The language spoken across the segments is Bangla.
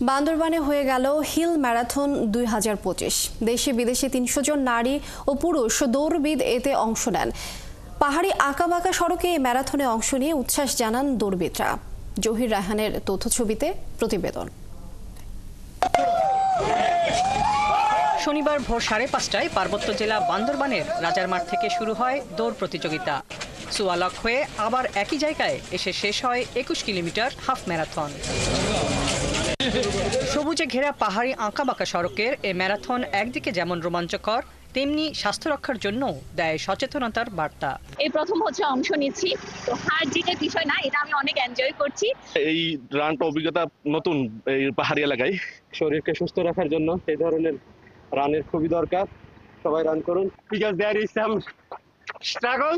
বান্দরবানে হয়ে গেল হিল ম্যারাথন ২০২৫। দেশে বিদেশে ৩০০ জন নারী ও পুরুষ দৌড়বিদ এতে অংশ নেন। পাহাড়ি আঁকাবাঁকা সড়কে এই ম্যারাথনে অংশ নিয়ে উচ্ছ্বাস জানান দৌড়বিদরা। জহির রায়হানের তথ্যছবিতে প্রতিবেদন। শনিবার ভোর ৫:৩০টায় পার্বত্য জেলা বান্দরবানের রাজারমাঠ থেকে শুরু হয় দৌড় প্রতিযোগিতা। সুয়ালক হয়ে আবার একই জায়গায় এসে শেষ হয় ২১ কিলোমিটার হাফ ম্যারাথন। সবুজে ঘেরা পাহাড়ি আঁকাবাঁকা সড়কের এ ম্যারাথন একদিকে যেমন রোমাঞ্চকর, তেমনি স্বাস্থ্য রক্ষার জন্য দেয় সচেতনতার বার্তা। এই প্রথম অংশ নিচ্ছি, তো হার জিতের বিষয় না, এটা আমি অনেক এনজয় করছি। এই রানটা অভিজ্ঞতা নতুন এই পাহাড়ি এলাকায়, শরীরকে সুস্থ রাখার জন্য এই ধরনের রানের খুবই দরকার। সবাই রান করুন। Because there is some struggle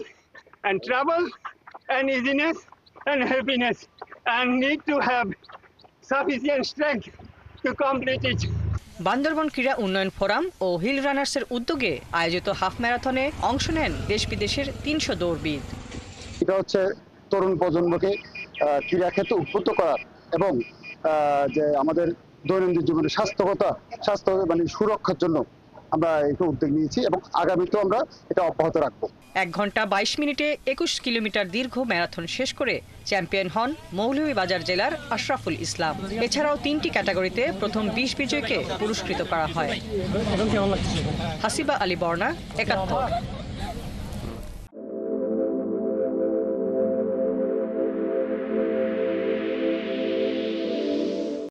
and trouble and easiness and happiness and need to have sufficient strength to complete it. Bandarban ক্রীড়া উন্নয়ন ফোরাম ও হিল রানার্সের উদ্যোগে আয়োজিত হাফ ম্যারাথনে অংশ নেন দেশ বিদেশের ৩০০ দৌড়বিদ। এটা হচ্ছে তরুণ প্রজন্মকে ক্রীড়া ক্ষেত্রে উদ্বুদ্ধ করার এবং যে আমাদের দৈনন্দিন জীবনে স্বাস্থ্য মানে সুরক্ষার জন্য আমরা একটু উদ্যোগ নিয়েছি এবং আগামীতেও আমরা এটা অব্যাহত রাখবো। ১ ঘন্টা ২২ মিনিটে ২১ কিলোমিটার দীর্ঘ ম্যারাথন শেষ করে চ্যাম্পিয়ন হন মৌলভীবাজার জেলার আশরাফুল ইসলাম। এছাড়াও ৩টি ক্যাটাগরিতে প্রথম ২০ বিজয়ীকে পুরস্কৃত করা হয়। হাসিবা আলী বর্ণা, ৭১।